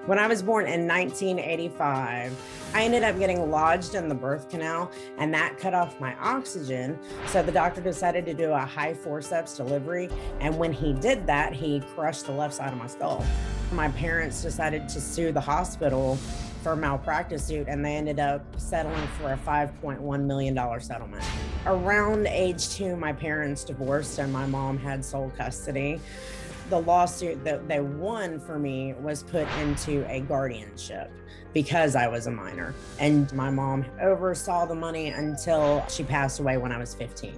When I was born in 1985, I ended up getting lodged in the birth canal, and that cut off my oxygen. So the doctor decided to do a high forceps delivery. And when he did that, he crushed the left side of my skull. My parents decided to sue the hospital for a malpractice suit, and they ended up settling for a $5.1 million settlement. Around age 2, my parents divorced and my mom had sole custody. The lawsuit that they won for me was put into a guardianship because I was a minor. And my mom oversaw the money until she passed away when I was 15.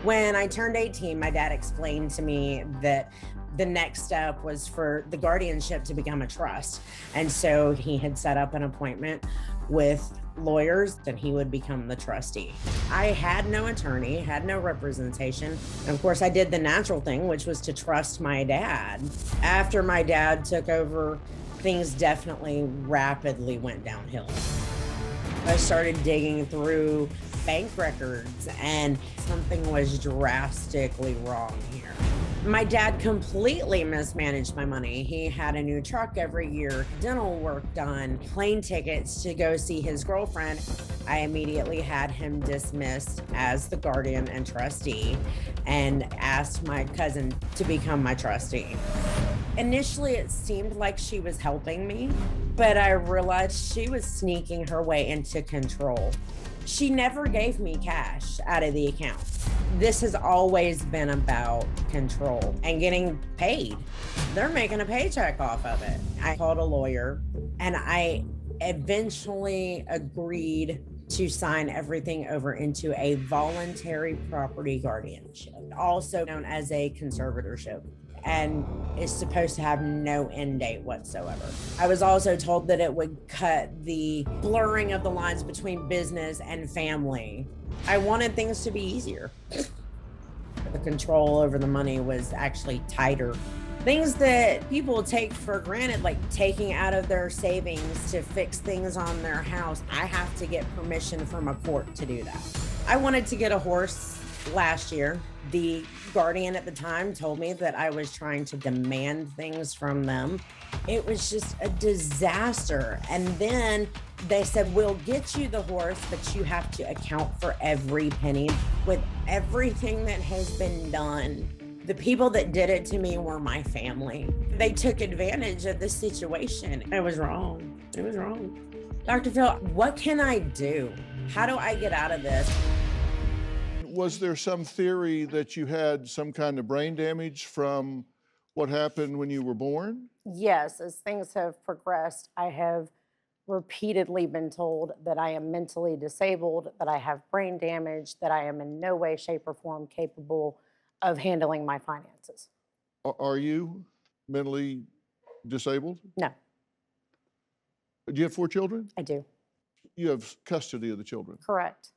When I turned 18, my dad explained to me that the next step was for the guardianship to become a trust. And so he had set up an appointment with lawyers and he would become the trustee. I had no attorney, had no representation. And of course I did the natural thing, which was to trust my dad. After my dad took over, things definitely rapidly went downhill. I started digging through bank records and something was drastically wrong here. My dad completely mismanaged my money. He had a new truck every year, dental work done, plane tickets to go see his girlfriend. I immediately had him dismissed as the guardian and trustee and asked my cousin to become my trustee. Initially, it seemed like she was helping me, but I realized she was sneaking her way into control. She never gave me cash out of the account. This has always been about control and getting paid. They're making a paycheck off of it. I called a lawyer and I eventually agreed to sign everything over into a voluntary property guardianship, also known as a conservatorship, and is supposed to have no end date whatsoever. I was also told that it would cut the blurring of the lines between business and family. I wanted things to be easier. The control over the money was actually tighter. Things that people take for granted, like taking out of their savings to fix things on their house, I have to get permission from a court to do that. I wanted to get a horse last year. The guardian at the time told me that I was trying to demand things from them. It was just a disaster. And then they said, we'll get you the horse, but you have to account for every penny. With everything that has been done, the people that did it to me were my family. They took advantage of the situation. It was wrong. It was wrong. Dr. Phil, what can I do? How do I get out of this? Was there some theory that you had some kind of brain damage from what happened when you were born? Yes, as things have progressed, I have repeatedly been told that I am mentally disabled, that I have brain damage, that I am in no way, shape, or form capable of handling my finances. Are you mentally disabled? No. Do you have 4 children? I do. You have custody of the children? Correct.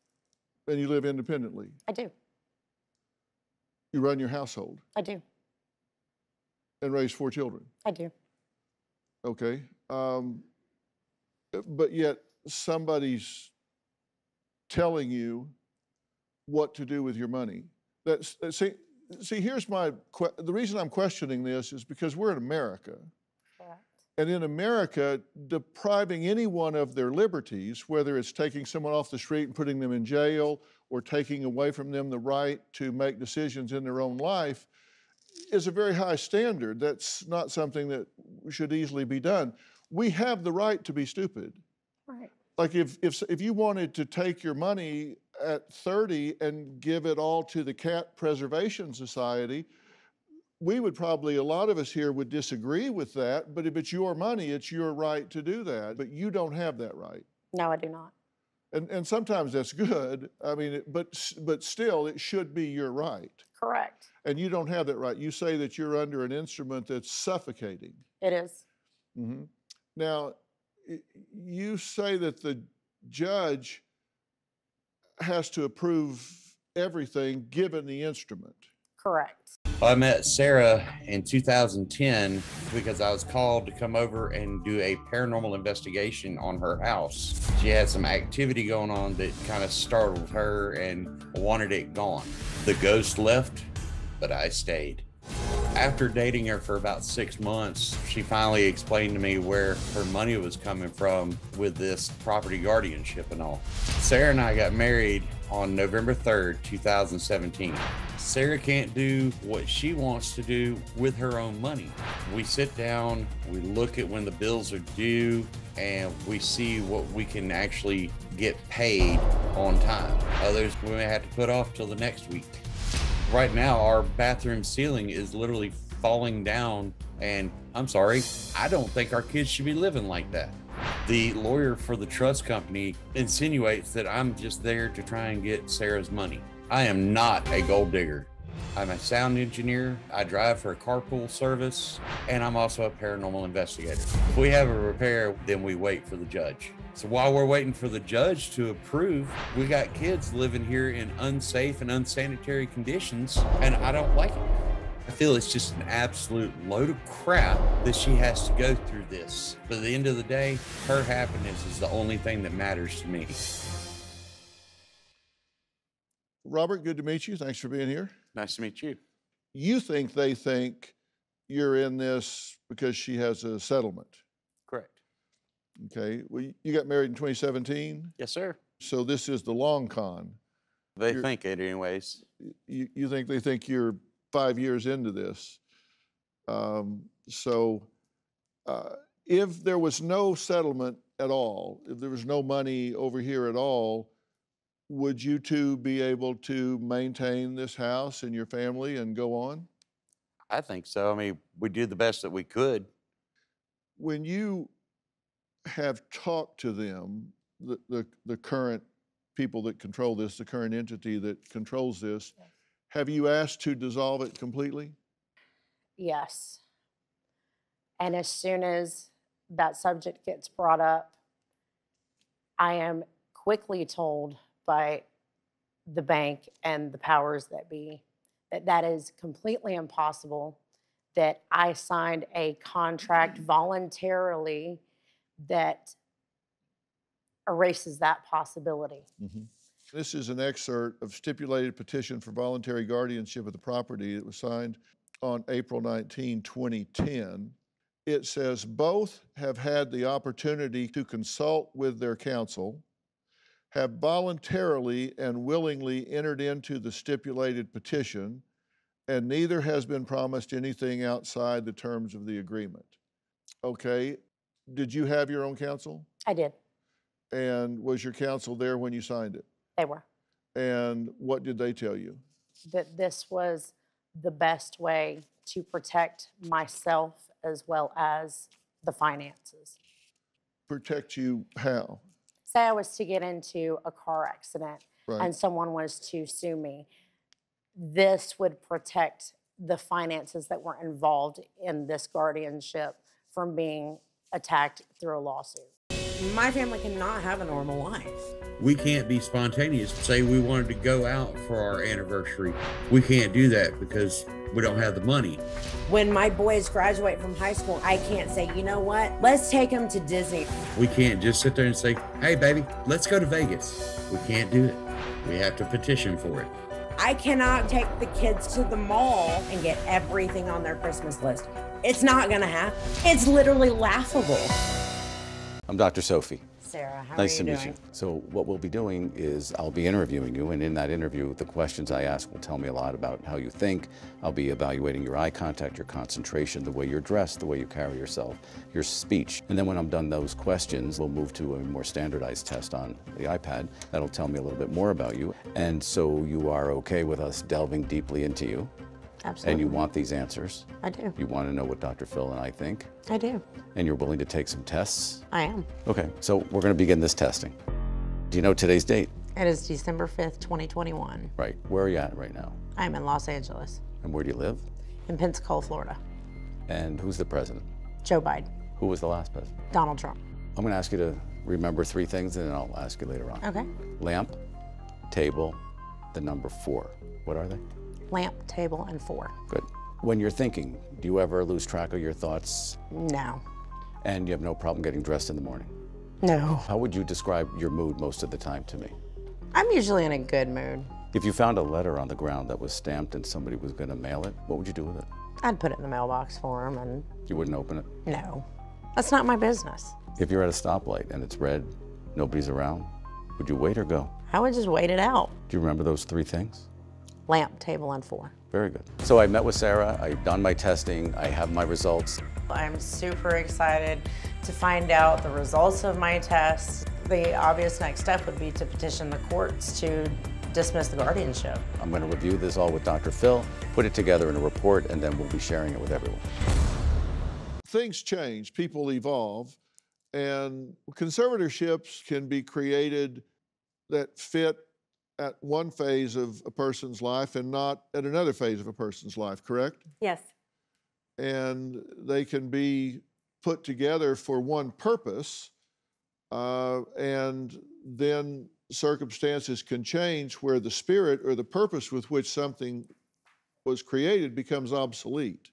And you live independently? I do. You run your household? I do. And raise 4 children? I do. Okay. But yet somebody's telling you what to do with your money. See, here's the reason I'm questioning this is because we're in America. Correct. And in America, depriving anyone of their liberties, whether it's taking someone off the street and putting them in jail or taking away from them the right to make decisions in their own life, is a very high standard. That's not something that should easily be done. We have the right to be stupid. Right. Like if you wanted to take your money at 30 and give it all to the Cat Preservation Society, we would probably, a lot of us here would disagree with that, but if it's your money, it's your right to do that. But you don't have that right. No, I do not. And sometimes that's good. I mean, but still, it should be your right. Correct. And you don't have that right. You say that you're under an instrument that's suffocating. It is. Mm-hmm. Now, you say that the judge has to approve everything given the instrument. Correct. I met Sarah in 2010 because I was called to come over and do a paranormal investigation on her house. She had some activity going on that kind of startled her and wanted it gone. The ghost left, but I stayed. After dating her for about 6 months, she finally explained to me where her money was coming from with this property guardianship and all. Sarah and I got married on November 3rd, 2017. Sarah can't do what she wants to do with her own money. We sit down, we look at when the bills are due, and we see what we can actually get paid on time. Others we may have to put off till the next week. Right now, our bathroom ceiling is literally falling down, and I'm sorry, I don't think our kids should be living like that. The lawyer for the trust company insinuates that I'm just there to try and get Sarah's money. I am not a gold digger. I'm a sound engineer, I drive for a carpool service, and I'm also a paranormal investigator. If we have a repair, then we wait for the judge. So while we're waiting for the judge to approve, we got kids living here in unsafe and unsanitary conditions, and I don't like it. I feel it's just an absolute load of crap that she has to go through this. But at the end of the day, her happiness is the only thing that matters to me. Robert, good to meet you. Thanks for being here. Nice to meet you. You think they think you're in this because she has a settlement. Correct. Okay. Well, you got married in 2017. Yes, sir. So this is the long con. They think it anyways. You think they think you're 5 years into this. If there was no settlement at all, if there was no money over here at all, would you two be able to maintain this house and your family and go on? I think so. I mean, we did the best that we could. When you have talked to them, the current people that control this, the current entity that controls this, Yes. have you asked to dissolve it completely? Yes. And as soon as that subject gets brought up, I am quickly told by the bank and the powers that be that that is completely impossible, that I signed a contract voluntarily that erases that possibility. This is an excerpt of stipulated petition for voluntary guardianship of the property that was signed on April 19, 2010. It says, both have had the opportunity to consult with their counsel, have voluntarily and willingly entered into the stipulated petition, and neither has been promised anything outside the terms of the agreement. Okay, did you have your own counsel? I did. And was your counsel there when you signed it? They were. And what did they tell you? That this was the best way to protect myself as well as the finances. Protect you how? Say I was to get into a car accident Right. and someone was to sue me, this would protect the finances that were involved in this guardianship from being attacked through a lawsuit. My family cannot have a normal life. We can't be spontaneous. Say we wanted to go out for our anniversary. We can't do that because we don't have the money. When my boys graduate from high school, I can't say, you know what, let's take them to Disney. We can't just sit there and say, hey, baby, let's go to Vegas. We can't do it. We have to petition for it. I cannot take the kids to the mall and get everything on their Christmas list. It's not gonna happen. It's literally laughable. I'm Dr. Sophy. Sarah, how Nice are to you meet doing? you. So what we'll be doing is I'll be interviewing you, and in that interview, the questions I ask will tell me a lot about how you think. I'll be evaluating your eye contact, your concentration, the way you're dressed, the way you carry yourself, your speech. And then when I'm done those questions, we'll move to a more standardized test on the iPad. That'll tell me a little bit more about you. And so you are okay with us delving deeply into you. Absolutely. And you want these answers. I do. You want to know what Dr. Phil and I think. I do. And you're willing to take some tests. I am. Okay, so we're going to begin this testing. Do you know today's date? It is December 5th, 2021. Right. Where are you at right now? I'm in Los Angeles, And where do you live? in Pensacola, Florida. And who's the president? Joe Biden, Who was the last president? Donald Trump. I'm going to ask you to remember 3 things, and then I'll ask you later on. Okay. Lamp, table, the number 4. What are they? Lamp, table, and 4. Good. When you're thinking, do you ever lose track of your thoughts? No. And you have no problem getting dressed in the morning? No. How would you describe your mood most of the time to me? I'm usually in a good mood. If you found a letter on the ground that was stamped and somebody was going to mail it, what would you do with it? I'd put it in the mailbox for him, and You wouldn't open it? no, that's not my business. If you're at a stoplight and it's red, nobody's around, would you wait or go? I would just wait it out. Do you remember those 3 things? Lamp, table, and 4. Very good. So I met with Sarah, I've done my testing, I have my results. I'm super excited to find out the results of my tests. The obvious next step would be to petition the courts to dismiss the guardianship. I'm going to review this all with Dr. Phil, put it together in a report, and then we'll be sharing it with everyone. Things change, people evolve, and conservatorships can be created that fit at one phase of a person's life and not at another phase of a person's life, correct? Yes. And they can be put together for one purpose, and then circumstances can change where the spirit or the purpose with which something was created becomes obsolete.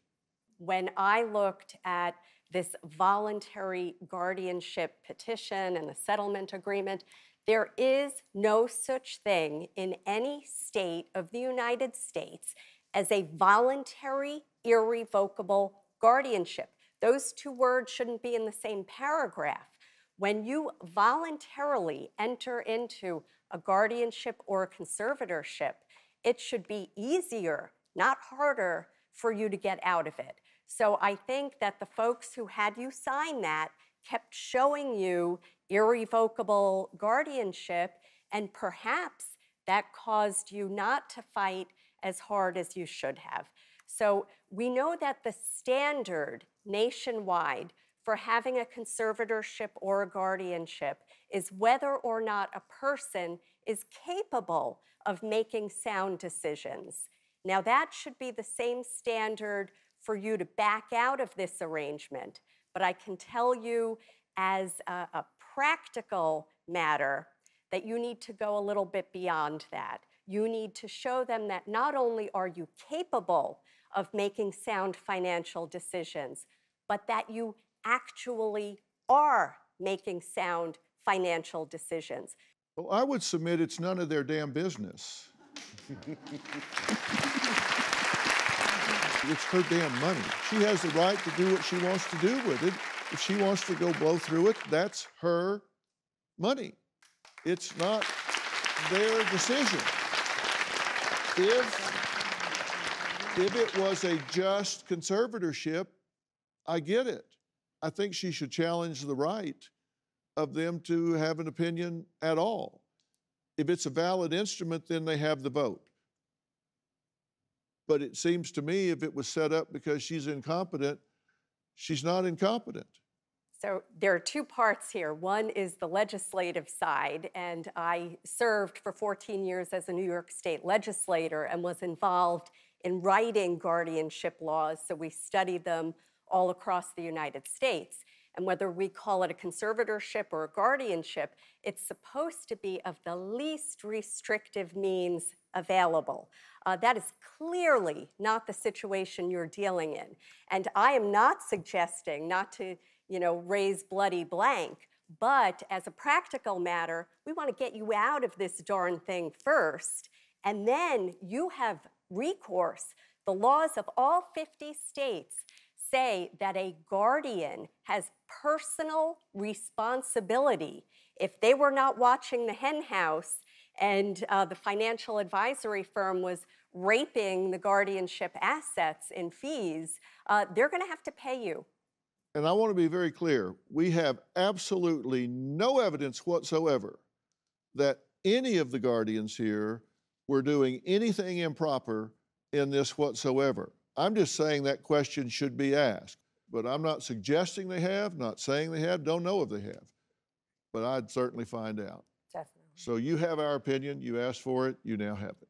When I looked at this voluntary guardianship petition and the settlement agreement, there is no such thing in any state of the United States as a voluntary, irrevocable guardianship. Those 2 words shouldn't be in the same paragraph. When you voluntarily enter into a guardianship or a conservatorship, it should be easier, not harder, for you to get out of it. So I think that the folks who had you sign that kept showing you irrevocable guardianship, and perhaps that caused you not to fight as hard as you should have. So we know that the standard nationwide for having a conservatorship or a guardianship is whether or not a person is capable of making sound decisions. Now that should be the same standard for you to back out of this arrangement, but I can tell you as a practical matter that you need to go a little bit beyond that. You need to show them that not only are you capable of making sound financial decisions, but that you actually are making sound financial decisions. Well, I would submit it's none of their damn business. It's her damn money. She has the right to do what she wants to do with it. If she wants to go blow through it, that's her money. It's not their decision. If it was a just conservatorship, I get it. I think she should challenge the right of them to have an opinion at all. If it's a valid instrument, then they have the vote. But it seems to me if it was set up because she's incompetent, she's not incompetent. So there are 2 parts here. One is the legislative side, and I served for 14 years as a New York State legislator and was involved in writing guardianship laws, so we studied them all across the United States. And whether we call it a conservatorship or a guardianship, it's supposed to be of the least restrictive means available. That is clearly not the situation you're dealing in. And I am not suggesting not to, raise bloody blank, but as a practical matter, we want to get you out of this darn thing first, and then you have recourse. The laws of all 50 states say that a guardian has personal responsibility. If they were not watching the hen house and the financial advisory firm was raping the guardianship assets in fees, they're going to have to pay you. And I want to be very clear. We have absolutely no evidence whatsoever that any of the guardians here were doing anything improper in this whatsoever. I'm just saying that question should be asked. But I'm not suggesting they have, not saying they have, don't know if they have. But I'd certainly find out. Definitely. So you have our opinion, you asked for it, you now have it.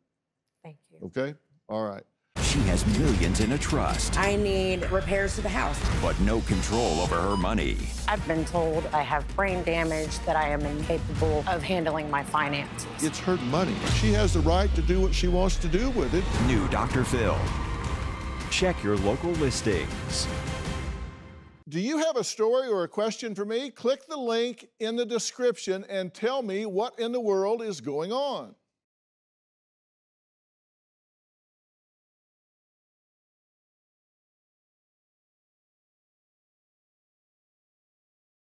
Thank you. Okay? All right. She has millions in a trust, I need repairs to the house. but no control over her money. I've been told I have brain damage, that I am incapable of handling my finances. It's her money. She has the right to do what she wants to do with it. New Dr. Phil. Check your local listings. Do you have a story or a question for me? Click the link in the description and tell me what in the world is going on.